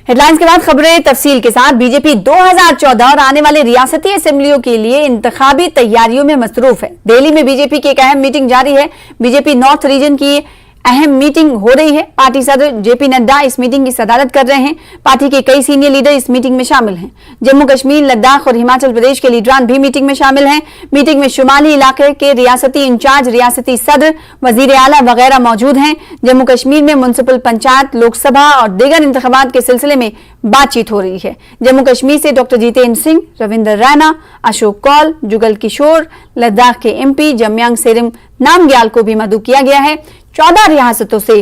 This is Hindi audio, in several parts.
हेडलाइंस के बाद खबरें तफसील के साथ। बीजेपी 2014 और आने वाले रियासती असेंबलियों के लिए इंतखाबी तैयारियों में मसरूफ है। दिल्ली में बीजेपी की एक अहम मीटिंग जारी है। बीजेपी नॉर्थ रीजन की अहम मीटिंग हो रही है। पार्टी सदर जेपी नड्डा इस मीटिंग की सदारत कर रहे हैं। पार्टी के कई सीनियर लीडर इस मीटिंग में शामिल हैं। जम्मू कश्मीर, लद्दाख और हिमाचल प्रदेश के लीडरान भी मीटिंग में शामिल हैं। मीटिंग में शुमाली इलाके के रियासती इंचार्ज, रियासती सदर, वजीर आला वगैरह मौजूद हैं। जम्मू कश्मीर में म्युनिसिपल पंचायत, लोकसभा और दीगर इंतखाबात के सिलसिले में बातचीत हो रही है। जम्मू कश्मीर से डॉक्टर जितेंद्र सिंह, रविंदर रैना, अशोक कौल, जुगल किशोर, लद्दाख के एमपी जमयांग सेरिंग नामग्याल को भी मदऊ किया गया है। 14 रियासतों से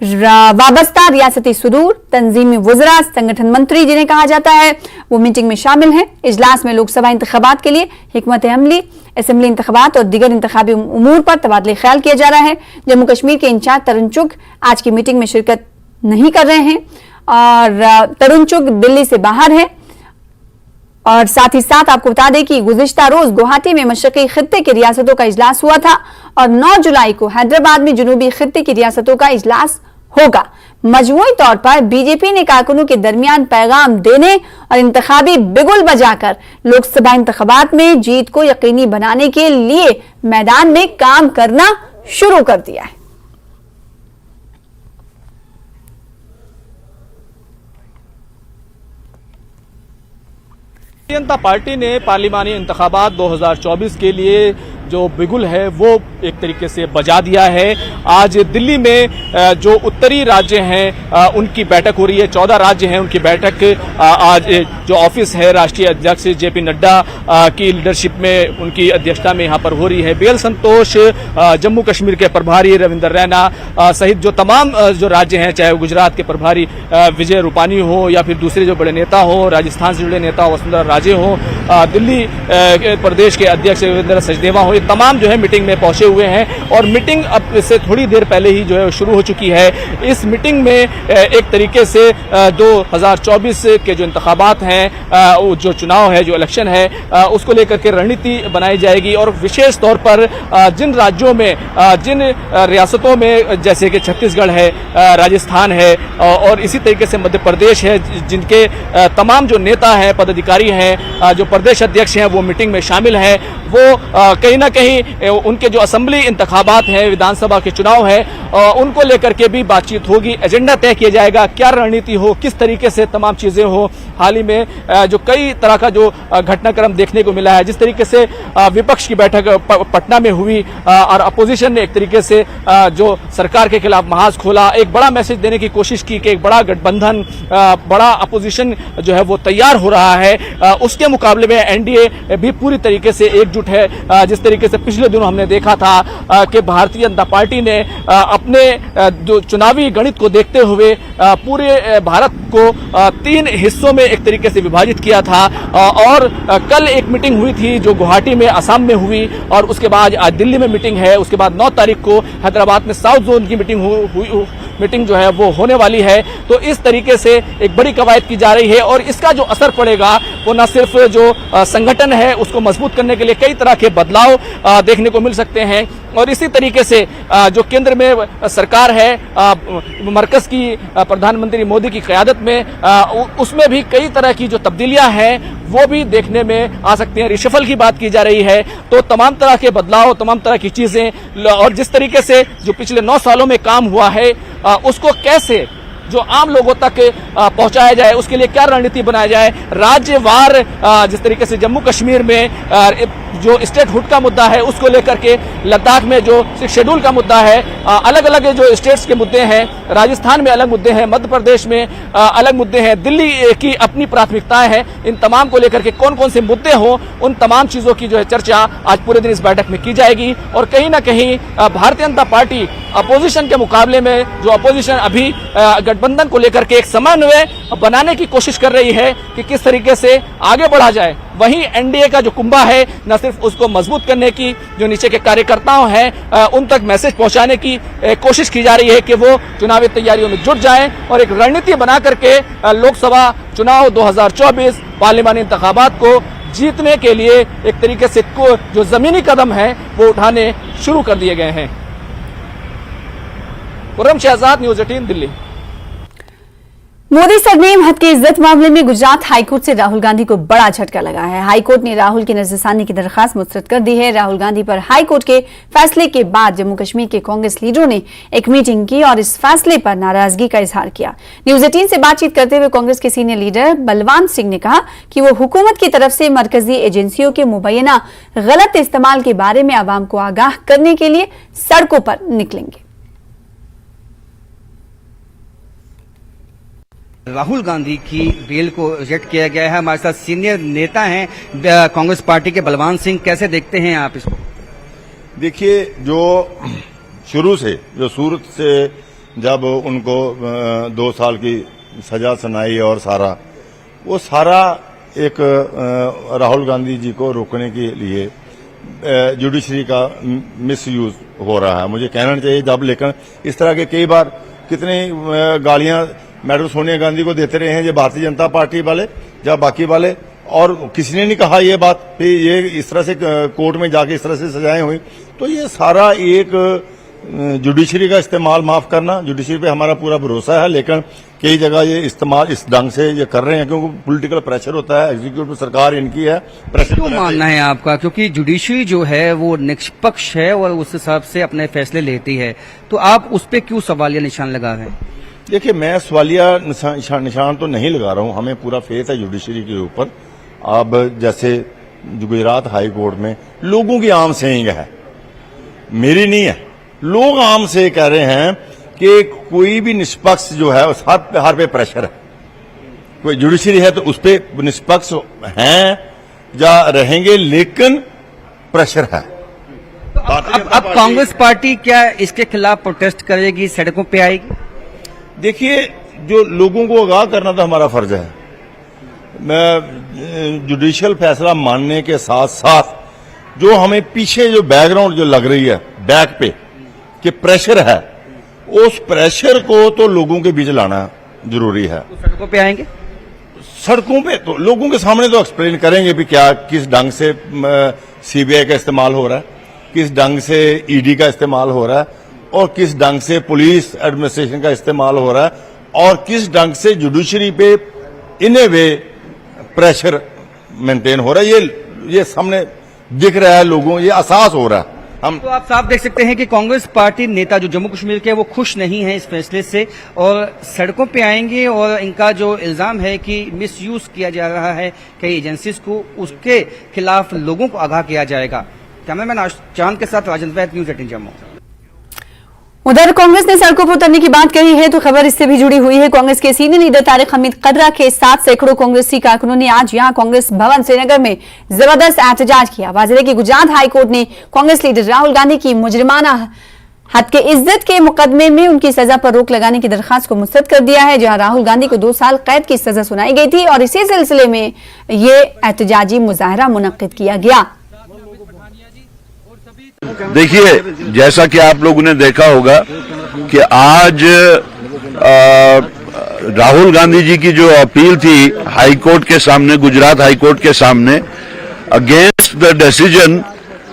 वाबस्ता रियासती सुदूर, तंजीमी वज़रा, संगठन मंत्री जिन्हें कहा जाता है, वो मीटिंग में शामिल हैं। इजलास में लोकसभा इंतखाबात के लिए हिकमत अमली, असेंबली इंतखाबात और दीगर इंतखाबी उमूर पर तबादले ख्याल किया जा रहा है। जम्मू कश्मीर के इंचार्ज तरुण चुग आज की मीटिंग में शिरकत नहीं कर रहे हैं और तरुण चुग दिल्ली से बाहर है। और साथ ही साथ आपको बता दें कि गुज़िश्ता रोज गुवाहाटी में मशरक़ी खित्ते की रियासतों का इजलास हुआ था और 9 जुलाई को हैदराबाद में जनूबी खित्ते की रियासतों का इजलास होगा। मजमूई तौर पर बीजेपी ने कारकुनों के दरमियान पैगाम देने और इंतखाबी बिगुल बजाकर लोकसभा इंतखाबात में जीत को यकीनी बनाने के लिए मैदान में काम करना शुरू कर दिया है। भारतीय जनता पार्टी ने पार्लिमानी इंतखाबात 2024 के लिए जो बिगुल है वो एक तरीके से बजा दिया है। आज दिल्ली में जो उत्तरी राज्य हैं उनकी बैठक हो रही है। 14 राज्य हैं, उनकी बैठक आज जो ऑफिस है राष्ट्रीय अध्यक्ष जेपी नड्डा की लीडरशिप में, उनकी अध्यक्षता में यहाँ पर हो रही है। बीएल संतोष, जम्मू कश्मीर के प्रभारी रविंदर रैना सहित जो तमाम जो राज्य हैं, चाहे वो गुजरात के प्रभारी विजय रूपानी हो या फिर दूसरे जो बड़े नेता हो, राजस्थान से जुड़े नेता वसुंधरा राजे हो, दिल्ली प्रदेश के अध्यक्ष रविंद्र सचदेवा हो, तमाम जो है मीटिंग में पहुंचे हुए हैं। और मीटिंग अब से थोड़ी देर पहले ही जो है शुरू हो चुकी है। इस मीटिंग में एक तरीके से 2024 के जो इंतखाबात हैं, जो चुनाव है, जो इलेक्शन है, उसको लेकर के रणनीति बनाई जाएगी। और विशेष तौर पर जिन राज्यों में, जिन रियासतों में जैसे कि छत्तीसगढ़ है, राजस्थान है और इसी तरीके से मध्य प्रदेश है, जिनके तमाम जो नेता हैं, पदाधिकारी हैं, जो प्रदेश अध्यक्ष हैं, वो मीटिंग में शामिल हैं। वो कहीं ना कहीं उनके जो असेंबली इंतखाबात हैं, विधानसभा के चुनाव है, उनको लेकर के भी बातचीत होगी। एजेंडा तय किया जाएगा, क्या रणनीति हो, किस तरीके से तमाम चीजें हो। हाल ही में जो कई तरह का जो घटनाक्रम देखने को मिला है, जिस तरीके से विपक्ष की बैठक पटना में हुई और अपोजिशन ने एक तरीके से जो सरकार के खिलाफ महाज खोला, एक बड़ा मैसेज देने की कोशिश की कि एक बड़ा गठबंधन, बड़ा अपोजिशन जो है वो तैयार हो रहा है। उसके मुकाबले में एनडीए भी पूरी तरीके से एकजुट है। जिस तरीके से पिछले दिनों हमने देखा था कि भारतीय जनता पार्टी ने अपने जो चुनावी गणित को देखते हुए पूरे भारत को 3 हिस्सों में एक तरीके से विभाजित किया था। और कल एक मीटिंग हुई थी जो गुवाहाटी में, असम में हुई, और उसके बाद आज दिल्ली में मीटिंग है। उसके बाद 9 तारीख को हैदराबाद में साउथ जोन की मीटिंग जो है वो होने वाली है। तो इस तरीके से एक बड़ी कवायद की जा रही है और इसका जो असर पड़ेगा वो न सिर्फ जो संगठन है उसको मजबूत करने के लिए कई तरह के बदलाव देखने को मिल सकते हैं। और इसी तरीके से जो केंद्र में सरकार है, मरकज की प्रधानमंत्री मोदी की क़यादत में, उसमें भी कई तरह की जो तब्दीलियां हैं वो भी देखने में आ सकती हैं। रिशफल की बात की जा रही है, तो तमाम तरह के बदलाव, तमाम तरह की चीजें, और जिस तरीके से जो पिछले 9 सालों में काम हुआ है उसको कैसे जो आम लोगों तक पहुंचाया जाए, उसके लिए क्या रणनीति बनाया जाए। राज्यवार जिस तरीके से जम्मू कश्मीर में जो स्टेटहुड का मुद्दा है उसको लेकर के, लद्दाख में जो 6 शेड्यूल का मुद्दा है, अलग अलग जो स्टेट्स के मुद्दे हैं, राजस्थान में अलग मुद्दे हैं, मध्य प्रदेश में अलग मुद्दे हैं, दिल्ली की अपनी प्राथमिकताएं हैं, इन तमाम को लेकर के कौन कौन से मुद्दे हों, उन तमाम चीजों की जो है चर्चा आज पूरे दिन इस बैठक में की जाएगी। और कहीं ना कहीं भारतीय जनता पार्टी अपोजिशन के मुकाबले में, जो अपोजिशन अभी गठबंधन को लेकर के एक समन्वय बनाने की कोशिश कर रही है कि किस तरीके से आगे बढ़ा जाए, वहीं एनडीए का जो कुंभा है, न सिर्फ उसको मजबूत करने की, जो नीचे के कार्यकर्ताओं हैं उन तक मैसेज पहुंचाने की कोशिश की जा रही है कि वो चुनावी तैयारियों में जुट जाएं और एक रणनीति बना करके लोकसभा चुनाव 2024 पार्लिमानी इंतखाबात को जीतने के लिए एक तरीके से जो जमीनी कदम है वो उठाने शुरू कर दिए गए हैं। खुर्रम शहजाद, न्यूज़ 18, दिल्ली। मोदी सरनेम हद की इज्जत मामले में गुजरात हाईकोर्ट से राहुल गांधी को बड़ा झटका लगा है। हाईकोर्ट ने राहुल की नजरसानी की दरखास्त मुस्तरद कर दी है। राहुल गांधी पर हाईकोर्ट के फैसले के बाद जम्मू कश्मीर के कांग्रेस लीडरों ने एक मीटिंग की और इस फैसले पर नाराजगी का इजहार किया। न्यूज 18 से बातचीत करते हुए कांग्रेस के सीनियर लीडर बलवंत सिंह ने कहा कि वो हुकूमत की तरफ से मरकजी एजेंसियों के मुबैना गलत इस्तेमाल के बारे में आवाम को आगाह करने के लिए सड़कों पर निकलेंगे। राहुल गांधी की बेल को रिजेक्ट किया गया है। हमारे साथ सीनियर नेता हैं कांग्रेस पार्टी के बलवंत सिंह, कैसे देखते हैं आप इसको? देखिए, जो शुरू से जो सूरत से जब उनको 2 साल की सजा सुनाई और सारा वो सारा एक राहुल गांधी जी को रोकने के लिए जुडिशरी का मिसयूज हो रहा है, मुझे कहना चाहिए। जब लेकिन इस तरह के कई बार कितनी गालियां मैडम सोनिया गांधी को देते रहे हैं ये भारतीय जनता पार्टी वाले या बाकी वाले, और किसी ने नहीं कहा ये बात कि ये इस तरह से कोर्ट में जाके इस तरह से सजाएं हुई। तो ये सारा एक जुडिशरी का इस्तेमाल, माफ करना, जुडिशरी पे हमारा पूरा भरोसा है, लेकिन कई जगह ये इस्तेमाल इस ढंग से ये कर रहे हैं क्योंकि पॉलिटिकल प्रेशर होता है, एग्जीक्यूटिव सरकार इनकी है, प्रेशर क्यों मानना है आपका? क्योंकि जुडिशरी जो है वो निष्पक्ष है और उस हिसाब से अपने फैसले लेती है, तो आप उस पर क्यों सवालिया निशान लगा रहे हैं? देखिए, मैं सवालिया निशान तो नहीं लगा रहा हूं, हमें पूरा फेथ है जुडिशरी के ऊपर। अब जैसे गुजरात हाई कोर्ट में लोगों की आम सेइंग है, मेरी नहीं है, लोग आम से कह रहे हैं कि कोई भी निष्पक्ष जो है उस हर पे प्रेशर है। कोई जुडिशरी है तो उस पे निष्पक्ष हैं या रहेंगे, लेकिन प्रेशर है। तो अब कांग्रेस पार्टी क्या इसके खिलाफ प्रोटेस्ट करेगी, सड़कों पे आएगी? देखिए, जो लोगों को आगाह करना तो हमारा फर्ज है। मैं जुडिशियल फैसला मानने के साथ साथ जो हमें पीछे जो बैकग्राउंड जो लग रही है बैक पे कि प्रेशर है, उस प्रेशर को तो लोगों के बीच लाना जरूरी है। तो सड़कों पे आएंगे? सड़कों पे तो लोगों के सामने तो एक्सप्लेन करेंगे भी क्या किस ढंग से सीबीआई का इस्तेमाल हो रहा है, किस ढंग से ईडी का इस्तेमाल हो रहा है, और किस ढंग से पुलिस एडमिनिस्ट्रेशन का इस्तेमाल हो रहा है, और किस ढंग से जुडिशरी पे इन ए वे प्रेशर मेंटेन हो रहा है। ये सामने दिख रहा है, लोगों ये एहसास हो रहा है। हम तो आप साफ देख सकते हैं कि कांग्रेस पार्टी नेता जो जम्मू कश्मीर के वो खुश नहीं है इस फैसले से और सड़कों पे आएंगे, और इनका जो इल्जाम है कि मिसयूज किया जा रहा है कई एजेंसीज को, उसके खिलाफ लोगों को आगाह किया जाएगा। कैमरामैन चांद के साथ राजेंद्र वैद, न्यूज 18 जम्मू। उधर कांग्रेस ने सड़कों पर उतरने की बात कही है तो खबर इससे भी जुड़ी हुई है। कांग्रेस के सीनियर लीडर तारिक हमीद कदरा के साथ सैकड़ों कांग्रेसी कारकुनों ने आज यहां कांग्रेस भवन श्रीनगर में जबरदस्त एहतजाज किया। वाजिब कि गुजरात हाईकोर्ट ने कांग्रेस लीडर राहुल गांधी की मुजरिमाना हद के इज्जत के मुकदमे में उनकी सजा पर रोक लगाने की दरखास्त को मुस्तरद कर दिया है, जहां राहुल गांधी को 2 साल कैद की सजा सुनाई गई थी और इसी सिलसिले में ये एहतजाजी मुजाहरा मुनक्किद किया गया। देखिए, जैसा कि आप लोगों ने देखा होगा कि आज राहुल गांधी जी की जो अपील थी हाई कोर्ट के सामने, गुजरात हाई कोर्ट के सामने, अगेंस्ट द डिसीजन,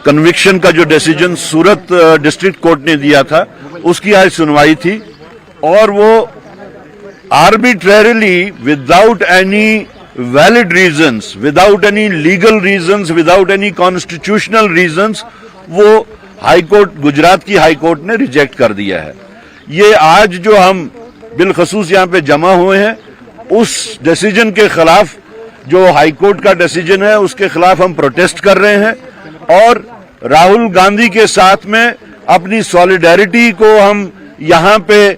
कन्विक्शन का जो डिसीजन सूरत डिस्ट्रिक्ट कोर्ट ने दिया था, उसकी आज सुनवाई थी। और वो arbitrarily, without any valid reasons, without any legal reasons, without any constitutional reasons, वो हाई कोर्ट, गुजरात की हाई कोर्ट ने रिजेक्ट कर दिया है। ये आज जो हम बिलखसूस यहां पे जमा हुए हैं, उस डिसीजन के खिलाफ, जो हाई कोर्ट का डिसीजन है उसके खिलाफ हम प्रोटेस्ट कर रहे हैं और राहुल गांधी के साथ में अपनी सॉलिडेरिटी को हम यहां पे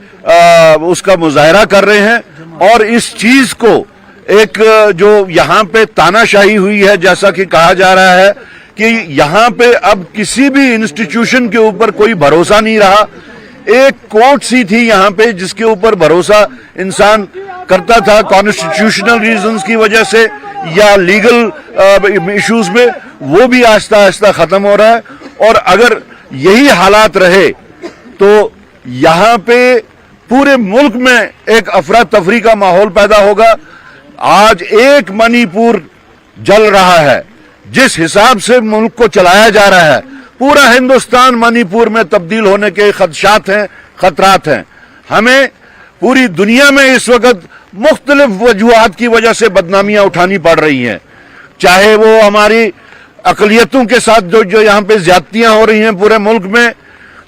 उसका मुजाहरा कर रहे हैं। और इस चीज को एक जो यहां पे तानाशाही हुई है, जैसा कि कहा जा रहा है कि यहां पे अब किसी भी इंस्टीट्यूशन के ऊपर कोई भरोसा नहीं रहा। एक कोर्ट सी थी यहां पे जिसके ऊपर भरोसा इंसान करता था कॉन्स्टिट्यूशनल रीजंस की वजह से या लीगल इश्यूज में, वो भी आहिस्ता आहिस्ता खत्म हो रहा है। और अगर यही हालात रहे तो यहां पे पूरे मुल्क में एक अफरा तफरी का माहौल पैदा होगा। आज एक मणिपुर जल रहा है, जिस हिसाब से मुल्क को चलाया जा रहा है, पूरा हिंदुस्तान मणिपुर में तब्दील होने के खदशात हैं, खतरात हैं। हमें पूरी दुनिया में इस वक्त मुख्तलिफ वजूहात की वजह से बदनामियां उठानी पड़ रही हैं, चाहे वो हमारी अकलियतों के साथ जो यहां पे ज्यादतियां हो रही हैं पूरे मुल्क में,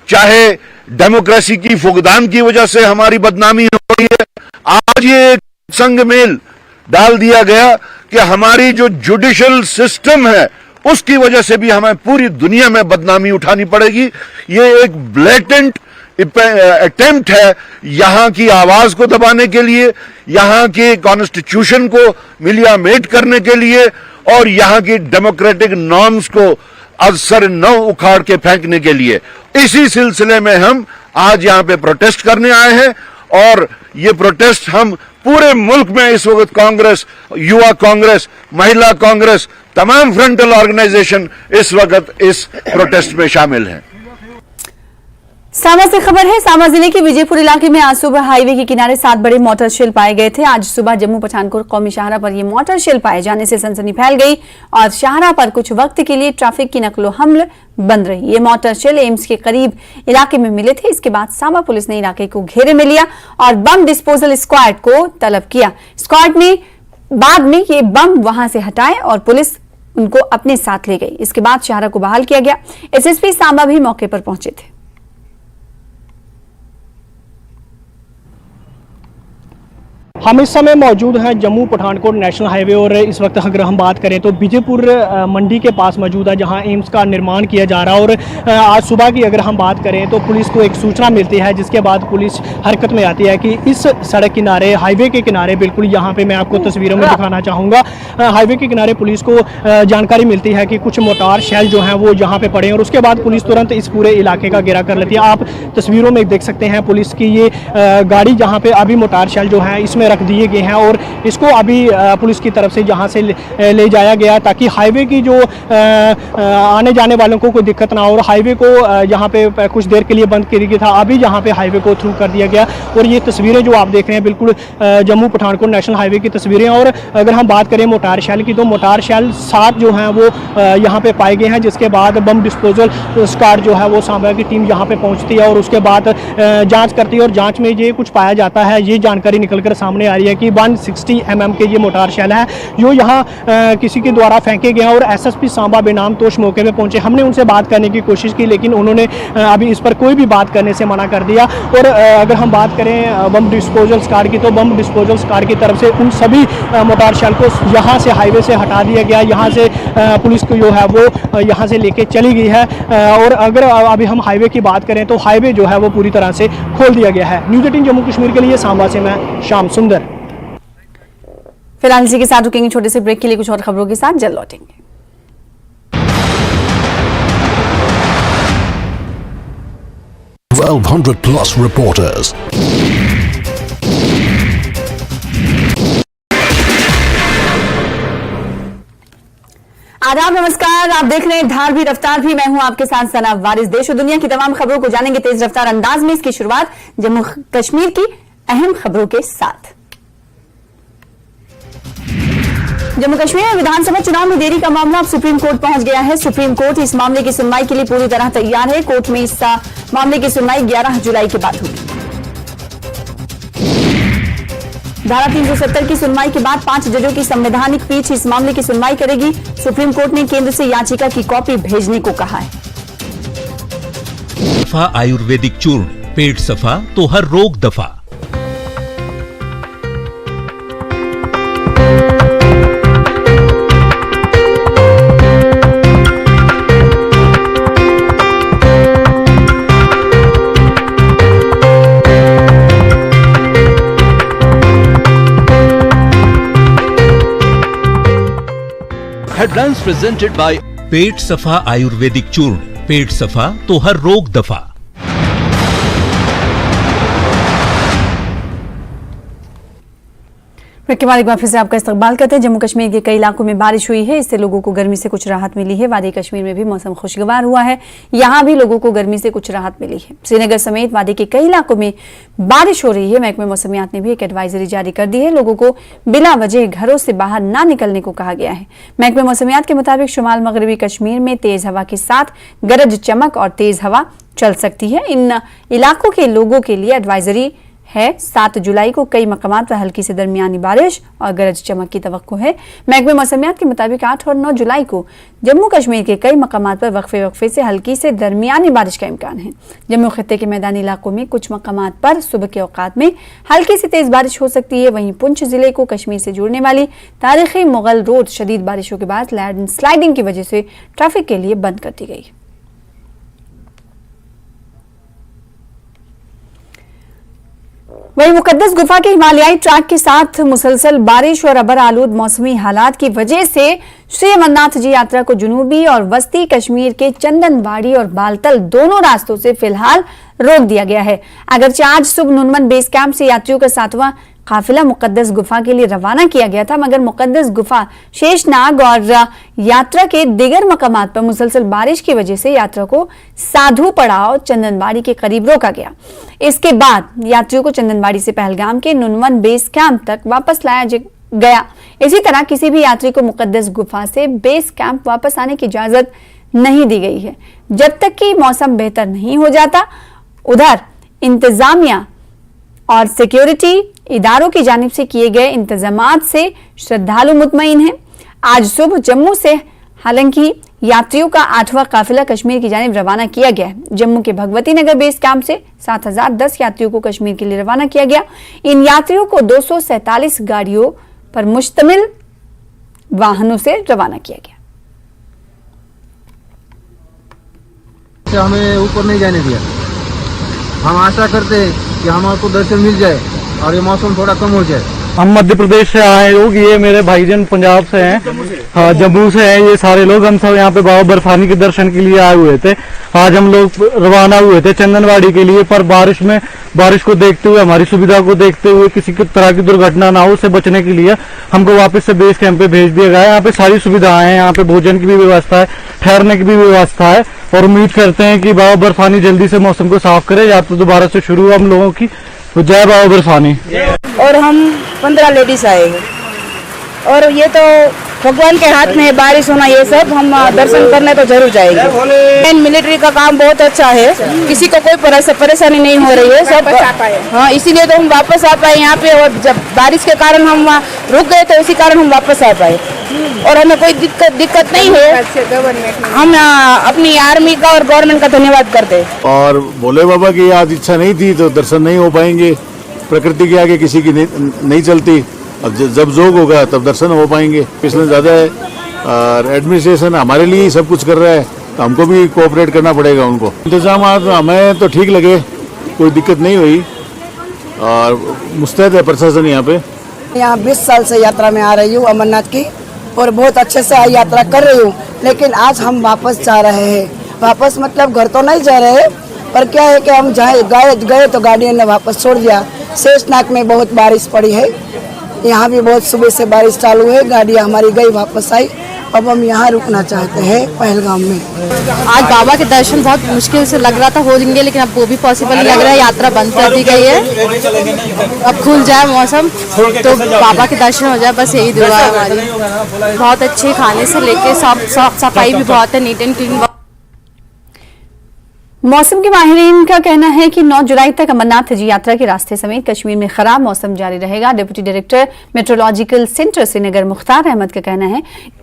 चाहे डेमोक्रेसी की फुकदान की वजह से हमारी बदनामी हो रही है। आज ये संग मेल डाल दिया गया कि हमारी जो जुडिशल सिस्टम है उसकी वजह से भी हमें पूरी दुनिया में बदनामी उठानी पड़ेगी। ये एक ब्लेटेंट अटेम्प्ट है यहां की आवाज को दबाने के लिए, यहां के कॉन्स्टिट्यूशन को मिलियामेट करने के लिए और यहां की डेमोक्रेटिक नॉर्म्स को अवसर न उखाड़ के फेंकने के लिए। इसी सिलसिले में हम आज यहां पे प्रोटेस्ट करने आए हैं और ये प्रोटेस्ट हम पूरे मुल्क में इस वक्त कांग्रेस, युवा कांग्रेस, महिला कांग्रेस, तमाम फ्रंटल ऑर्गेनाइजेशन इस वक्त इस प्रोटेस्ट में शामिल हैं। सामा से खबर है। सामा जिले के विजयपुर इलाके में आज सुबह हाईवे के किनारे 7 बड़े मोटर शेल पाए गए थे। आज सुबह जम्मू पठानकोट कौमी शाहरा पर ये मोटर शेल पाए जाने से सनसनी फैल गई और शाहरा पर कुछ वक्त के लिए ट्रैफिक की नकलो हमल बंद रही। ये मोटर शेल एम्स के करीब इलाके में मिले थे। इसके बाद सामा पुलिस ने इलाके को घेरे में लिया और बम डिस्पोजल स्क्वाड को तलब किया। स्क्वाड ने बाद में ये बम वहां से हटाए और पुलिस उनको अपने साथ ले गई। इसके बाद शाहरा को बहाल किया गया। एसएसपी सामा भी मौके पर पहुंचे थे। हम इस समय मौजूद हैं जम्मू पठानकोट नेशनल हाईवे और इस वक्त अगर हम बात करें तो विजयपुर मंडी के पास मौजूद है जहां एम्स का निर्माण किया जा रहा है। और आज सुबह की अगर हम बात करें तो पुलिस को एक सूचना मिलती है जिसके बाद पुलिस हरकत में आती है कि इस सड़क किनारे हाईवे के किनारे बिल्कुल यहाँ पे मैं आपको तस्वीरों में दिखाना चाहूँगा। हाईवे के किनारे पुलिस को जानकारी मिलती है कि कुछ मोटार शेल जो हैं वो यहाँ पे पड़े हैं और उसके बाद पुलिस तुरंत इस पूरे इलाके का घेरा कर लेती है। आप तस्वीरों में देख सकते हैं पुलिस की ये गाड़ी जहाँ पे अभी मोटार शेल जो है इसमें रख दिए गए हैं और इसको अभी पुलिस की तरफ से जहां से ले जाया गया ताकि हाईवे की जो आने जाने वालों को कोई दिक्कत ना हो। और हाईवे को यहां पे कुछ देर के लिए बंद कर दिया था, अभी यहां पे हाईवे को थ्रू कर दिया गया। और ये तस्वीरें जो आप देख रहे हैं बिल्कुल जम्मू पठानकोट नेशनल हाईवे की तस्वीरें। और अगर हम बात करें मोटार शेल की तो मोटार शेल 7 जो हैं वो यहाँ पे पाए गए हैं, जिसके बाद बम डिस्पोजल स्क्वाड जो है वो सांबा की टीम यहाँ पे पहुँचती है और उसके बाद जाँच करती है और जाँच में ये कुछ पाया जाता है। ये जानकारी निकल कर सामने आ रही है कि 160 mm के ये मोटार शेल है जो यहाँ किसी के द्वारा फेंके गए हैं। और एसएसपी सांबा बेनाम तोश मौके पे पहुंचे। हमने उनसे बात करने की कोशिश की लेकिन उन्होंने अभी इस पर कोई भी बात करने से मना कर दिया। और अगर हम बात करें बम डिस्पोजल स्क्वाड की तो बम डिस्पोजल स्क्वाड की तरफ से उन सभी मोटार शेल को यहाँ से हाईवे से हटा दिया गया। यहाँ से पुलिस को जो है वो यहाँ से लेके चली गई है। और अगर अभी हम हाईवे की बात करें तो हाईवे जो है वो पूरी तरह से खोल दिया गया है। न्यूज़ 18 जम्मू कश्मीर के लिए सांबा से मैं श्याम सुंदर। फिलहाल इसी के साथ रुकेंगे छोटे से ब्रेक के लिए। कुछ और खबरों के साथ जल्द लौटेंगे। 1200 plus reporters. आदाब, नमस्कार। आप देख रहे हैं धार भी रफ्तार भी। मैं हूं आपके साथ सना वारिस। देश और दुनिया की तमाम खबरों को जानेंगे तेज रफ्तार अंदाज में। इसकी शुरुआत जम्मू कश्मीर की अहम खबरों के साथ। जम्मू कश्मीर में विधानसभा चुनाव में देरी का मामला अब सुप्रीम कोर्ट पहुंच गया है। सुप्रीम कोर्ट इस मामले की सुनवाई के लिए पूरी तरह तैयार है। कोर्ट में इस मामले की सुनवाई 11 जुलाई के बाद होगी। धारा 370 की सुनवाई के बाद 5 जजों की संवैधानिक पीठ इस मामले की सुनवाई करेगी। सुप्रीम कोर्ट ने केंद्र से याचिका की कॉपी भेजने को कहा है। सफा आयुर्वेदिक चूर्ण, पेट सफा तो हर रोग दफा। Headlines presented by पेट सफा आयुर्वेदिक चूर्ण, पेट सफा तो हर रोग दफा। के बाद एक बार फिर से आपका इस्तकबाल करते हैं। जम्मू कश्मीर के कई इलाकों में बारिश हुई है, इससे लोगों को गर्मी से कुछ राहत मिली है। वादी कश्मीर में भी मौसम खुशगवार हुआ है, यहां भी लोगों को गर्मी से कुछ राहत मिली है। श्रीनगर समेत वादी के कई इलाकों में बारिश हो रही है। महकमे मौसमियात ने भी एक एडवाइजरी जारी कर दी है। लोगों को बिला वजह घरों से बाहर ना निकलने को कहा गया है। महकमे मौसमियात के मुताबिक शुमाल मगरबी कश्मीर में तेज हवा के साथ गरज चमक और तेज हवा चल सकती है। इन इलाकों के लोगों के लिए एडवाइजरी है। 7 जुलाई को कई मकामात पर हल्की से दरमियानी बारिश और गरज चमक की तवक्को है। महकमे मौसमियात के मुताबिक 8 और 9 जुलाई को जम्मू कश्मीर के कई मकामात पर वक्फे से हल्की से दरमियानी बारिश का इम्कान है। जम्मू खित्ते के मैदानी इलाकों में कुछ मकामात पर सुबह के औकात में हल्की से तेज बारिश हो सकती है। वहीं पुंछ जिले को कश्मीर से जोड़ने वाली तारीखी मुगल रोड शदीद बारिशों के बाद लैंडस्लाइडिंग की वजह से ट्रैफिक के लिए बंद कर दी गई। वहीं मुकद्दस गुफा के हिमालयाई ट्रैक के साथ मुसलसल बारिश और अबर आलूद मौसमी हालात की वजह से श्री अमरनाथ जी यात्रा को जुनूबी और वस्ती कश्मीर के चंदनबाड़ी और बालतल दोनों रास्तों से फिलहाल रोक दिया गया है। अगरचे आज सुबह नुनमन बेस कैंप से यात्रियों का 7वां काफिला मुकद्दस गुफा के लिए रवाना किया गया था, मगर मुकद्दस गुफा, शेषनाग और यात्रा के दिगर मकामात पर मुसलसल बारिश की वजह से यात्रा को साधु पड़ाव चंदनबाड़ी के करीब रोका गया। इसके बाद यात्रियों को चंदनबाड़ी से पहलगाम के नुनमन बेस कैंप तक वापस लाया गया। इसी तरह किसी भी यात्री को मुकद्दस गुफा से बेस कैंप वापस आने की इजाजत नहीं दी गई है जब तक कि मौसम बेहतर नहीं हो जाता। उधर इंतजामिया और सिक्योरिटी इदारों की जानिब से किए गए इंतजामात से श्रद्धालु मुतमईन हैं। आज सुबह जम्मू से हालांकि यात्रियों का 8वां काफिला कश्मीर की जानिब रवाना किया गया है। जम्मू के भगवती नगर बेस कैंप से 7010 यात्रियों को कश्मीर के लिए रवाना किया गया। इन यात्रियों को 247 गाड़ियों पर मुश्तमिल वाहनों से रवाना किया गया। हमें ऊपर नहीं जाने दिया। हम आशा करते हैं कि हमारे दर्शन मिल जाए और ये मौसम थोड़ा कम हो जाए। हम मध्य प्रदेश से आए लोग, ये मेरे भाईजान पंजाब से हैं, हाँ जम्मू से हैं, ये सारे लोग हम सब यहाँ पे बाबा बर्फानी के दर्शन के लिए आए हुए थे। आज हम लोग रवाना हुए थे चंदनबाड़ी के लिए, पर बारिश को देखते हुए, हमारी सुविधा को देखते हुए, किसी तरह की दुर्घटना ना हो उससे बचने के लिए हमको वापस से बेस कैंप पे भेज दिया गया है। यहाँ पे सारी सुविधाएं हैं, यहाँ पे भोजन की भी व्यवस्था है, ठहरने की भी व्यवस्था है और उम्मीद करते हैं कि बाबा बर्फानी जल्दी से मौसम को साफ करे, यात्रा दोबारा से शुरू हो हम लोगों की। तो जय बाबा बर्फानी। और हम 15 लेडीज आए हैं और ये तो भगवान के हाथ में है, बारिश होना ये सब, हम दर्शन करने तो जरूर जाएंगे। मिलिट्री का काम बहुत अच्छा है, किसी को कोई परेशानी नहीं हो रही है, सब हाँ, इसीलिए तो हम वापस आ पाए यहाँ पे। और जब बारिश के कारण हम रुक गए तो इसी कारण हम वापस आ पाए और हमें कोई दिक्कत नहीं है। हम अपनी आर्मी का और गवर्नमेंट का धन्यवाद करते हैं। और भोले बाबा की आज इच्छा नहीं थी तो दर्शन नहीं हो पाएंगे, प्रकृति के आगे किसी की नहीं चलती। अब जब जोग होगा तब दर्शन हो पाएंगे। इसलिए ज़्यादा है और एडमिनिस्ट्रेशन हमारे लिए सब कुछ कर रहा है तो हमको भी कोऑपरेट करना पड़ेगा उनको। इंतजाम हमें तो ठीक लगे, कोई दिक्कत नहीं हुई और मुस्तैद है प्रशासन यहाँ पे। यहाँ 20 साल से यात्रा में आ रही हूँ अमरनाथ की और बहुत अच्छे से यात्रा कर रही हूँ, लेकिन आज हम वापस जा रहे हैं। वापस मतलब घर तो नहीं जा रहे, पर क्या है कि हम गए तो गाड़ियों ने वापस छोड़ दिया। शेषनाग में बहुत बारिश पड़ी है, यहाँ भी बहुत सुबह से बारिश चालू है, गाड़ियाँ हमारी गई वापस आई। अब हम यहाँ रुकना चाहते हैं पहलगाम में। आज बाबा के दर्शन बहुत मुश्किल से लग रहा था हो जाएंगे, लेकिन अब वो भी पॉसिबल नहीं लग रहा है। यात्रा बंद कर दी गई है, अब खुल जाए मौसम तो बाबा के दर्शन हो जाए, बस यही दुआ है हमारी। बहुत अच्छे खाने से लेके साफ सफाई भी बहुत है, नीट एंड क्लीन। मौसम के माहिरीन का कहना है कि 9 जुलाई तक अमरनाथ जी यात्रा के रास्ते समेत कश्मीर में खराब मौसम जारी रहेगा। Deputy director meteorological centre Srinagar Mukhtar Ahmed का कहना है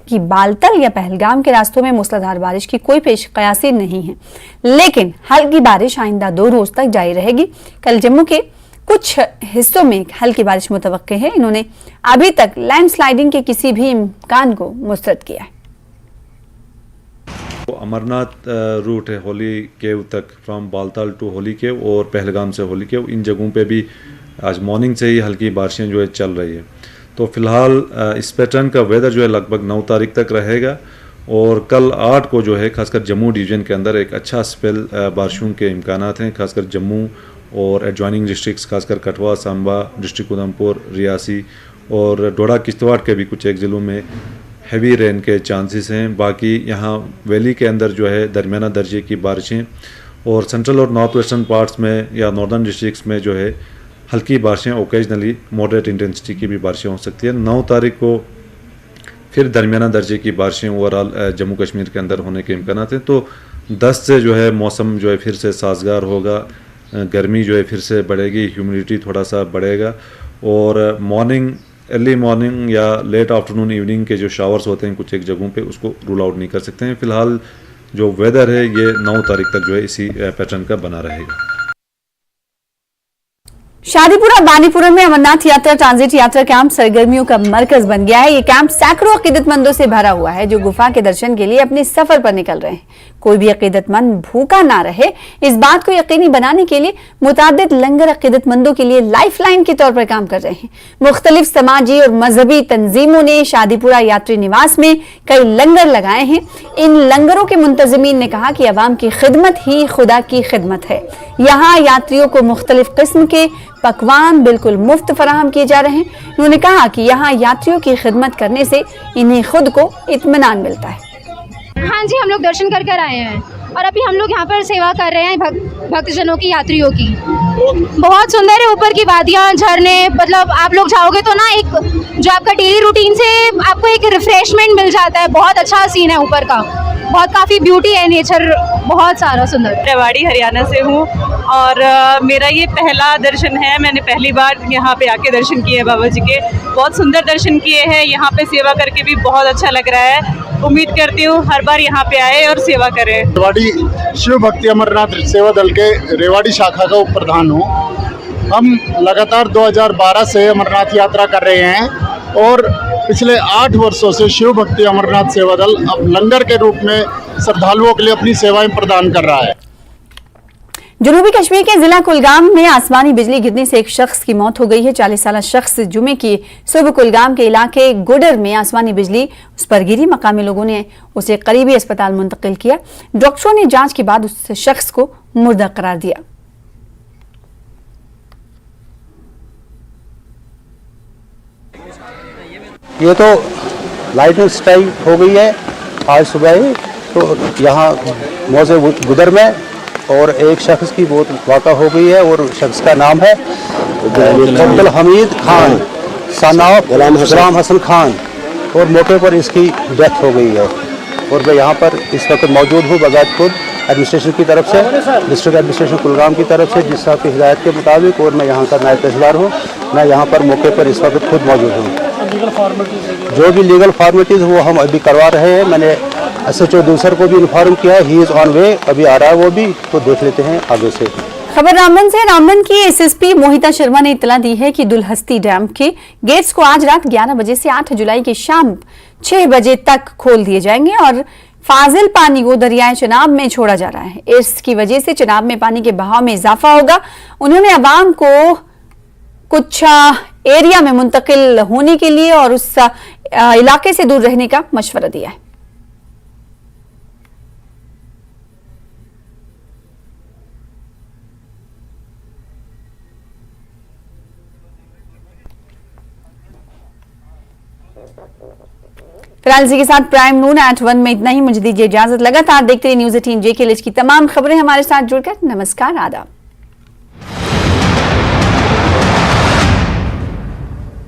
कि बालतल या पहलगाम के रास्तों में मूसलाधार बारिश की कोई पेश कयासी नहीं है, लेकिन हल्की बारिश आइंदा 2 रोज तक जारी रहेगी। कल जम्मू के कुछ हिस्सों में हल्की बारिश मुतवक्के है। इन्होंने अभी तक लैंडस्लाइडिंग के किसी भी इम्कान को मुस्तरद किया है। अमरनाथ रूट है होली केव तक, फ्रॉम बालताल टू होली केव और पहलगाम से होली केव, इन जगहों पे भी आज मॉर्निंग से ही हल्की बारिशें जो है चल रही है। तो फिलहाल इस पैटर्न का वेदर जो है लगभग 9 तारीख तक रहेगा और कल 8 को जो है खासकर जम्मू डिवीज़न के अंदर एक अच्छा स्पेल बारिशों के इम्कानात हैं, खासकर जम्मू और एडजॉइनिंग डिस्ट्रिक्ट्स, खासकर कठुआ, सांबा, डिस्ट्रिक्ट उधमपुर, रियासी और डोडा किश्तवाड़ के भी कुछ एक ज़िलों में हैवी रेन के चांसेस हैं। बाकी यहाँ वैली के अंदर जो है दरमियाना दर्जे की बारिशें और सेंट्रल और नॉर्थ वेस्टर्न पार्ट्स में या नॉर्दर्न डिस्ट्रिक्ट्स में जो है हल्की बारिशें, ओकेजनली मॉडरेट इंटेंसिटी की भी बारिशें हो सकती है। 9 तारीख को फिर दरमियाना दर्जे की बारिशें ओवरऑल जम्मू कश्मीर के अंदर होने के इम्कान हैं। तो 10 से जो है मौसम जो है फिर से साजगार होगा, गर्मी जो है फिर से बढ़ेगी, ह्यूमिडिटी थोड़ा सा बढ़ेगा और अर्ली मॉर्निंग या लेट आफ्टरनून इवनिंग के जो शावर्स होते हैं कुछ एक जगहों पे उसको रूल आउट नहीं कर सकते हैं। फिलहाल जो वेदर है ये 9 तारीख तक जो है इसी पैटर्न का बना रहेगा। शादीपुरा बानीपुरा में अमरनाथ यात्रा ट्रांजिट यात्रा कैंप सरगर्मियों का मरकज बन गया है। ये कैंप सैकड़ों अकीदतमंदों से भरा हुआ है जो गुफा के दर्शन के लिए अपने सफर पर निकल रहे हैं। कोई भी अकीदतमंद भूखा ना रहे, इस बात को यकीनी बनाने के लिए मुतादिद लंगर अकीदतमंदों के लिए लाइफलाइन के तौर पर काम कर रहे हैं। मुख्तलिफ समाजी और मजहबी तंजीमों ने शादीपुरा यात्री निवास में कई लंगर लगाए हैं। इन लंगरों के मुंतजिमीन ने कहा कि अवाम की खिदमत ही खुदा की खिदमत है। यहाँ यात्रियों को मुख्तलिफ किस्म के पकवान बिल्कुल मुफ्त फराहम किए जा रहे हैं। उन्होंने कहा कि यहाँ यात्रियों की खिदमत करने से इन्हें खुद को इत्मीनान मिलता है। हाँ जी, हम लोग दर्शन कर कर आए हैं और अभी हम लोग यहाँ पर सेवा कर रहे हैं भक्तजनों की, यात्रियों की। बहुत सुंदर है, ऊपर की वादियाँ, झरने, मतलब आप लोग जाओगे तो ना एक जो आपका डेली रूटीन से आपको एक रिफ्रेशमेंट मिल जाता है। बहुत अच्छा सीन है ऊपर का, बहुत काफ़ी ब्यूटी है, नेचर बहुत सारा सुंदर। रेवाड़ी हरियाणा से हूँ और मेरा ये पहला दर्शन है। मैंने पहली बार यहाँ पे आके दर्शन किए हैं बाबा जी के। बहुत सुंदर दर्शन किए हैं, यहाँ पे सेवा करके भी बहुत अच्छा लग रहा है। उम्मीद करती हूँ हर बार यहाँ पे आए और सेवा करें। रेवाड़ी शिव भक्ति अमरनाथ सेवा दल के रेवाड़ी शाखा का उप प्रधान हूँ। हम लगातार 2012 से अमरनाथ यात्रा कर रहे हैं और पिछले 8 वर्षों से शिव भक्ति अमरनाथ सेवा दल अब लंगर के रूप में श्रद्धालुओं के लिए अपनी सेवाएं प्रदान कर रहा है। जनूबी कश्मीर के जिला कुलगाम में आसमानी बिजली गिरने से एक शख्स की मौत हो गई है। 40 साल शख्स जुमे की सुबह कुलगाम के इलाके गुडर में आसमानी बिजली उस पर गिरी। मकामी लोगों ने उसे करीबी अस्पताल मुंतकिल किया। डॉक्टरों ने जांच के बाद उस शख्स को मुर्दा करार दिया। ये तो लाइटनिंग स्ट्राइक हो गई है आज सुबह ही, तो यहाँ मौजे गुदर में और एक शख्स की बहुत वाक़ा हो गई है और शख्स का नाम है अब्दुल हमीद खान सनाफ गुलाम हसन खान और मौके पर इसकी डेथ हो गई है। और मैं यहाँ पर इस वक्त मौजूद हूँ बजाज खुद एडमिनिस्ट्रेशन की तरफ से, डिस्ट्रिक्ट एडमिनिस्ट्रेशन कुलगाम की तरफ से, जिस साहब की हिदायत के मुताबिक, और मैं यहाँ का नायब तहसीलदार हूँ। मैं यहाँ पर मौके पर इस वक्त खुद मौजूद हूँ। जो भी लीगल फॉर्मेलिटीज़ वो हम अभी करवा रहे हैं। मैंने SHO दूसर को भी इन्फॉर्म किया है, ही इज़ ऑन वे, अभी आ रहा है वो भी, तो देख लेते हैं आगे से। खबर रामबन से। रामबन की SSP मोहिता शर्मा ने इत्तला दी है कि दुलहस्ती डैम के गेट्स को आज रात 11 बजे से 8 जुलाई की शाम 6 बजे तक खोल दिए जाएंगे और फाजिल पानी को दरियाए चिनाब में छोड़ा जा रहा है। इसकी वजह से चिनाब में पानी के बहाव में इजाफा होगा। उन्होंने अवाम को कुछ एरिया में मुंतकिल होने के लिए और उस इलाके से दूर रहने का मशवरा दिया है। फिलहाल इसी के साथ प्राइम नून @1 में इतना ही। मुझे दीजिए इजाजत। लगातार देखते रहिए News 18 JK। की तमाम खबरें हमारे साथ जुड़कर। नमस्कार, आदाब।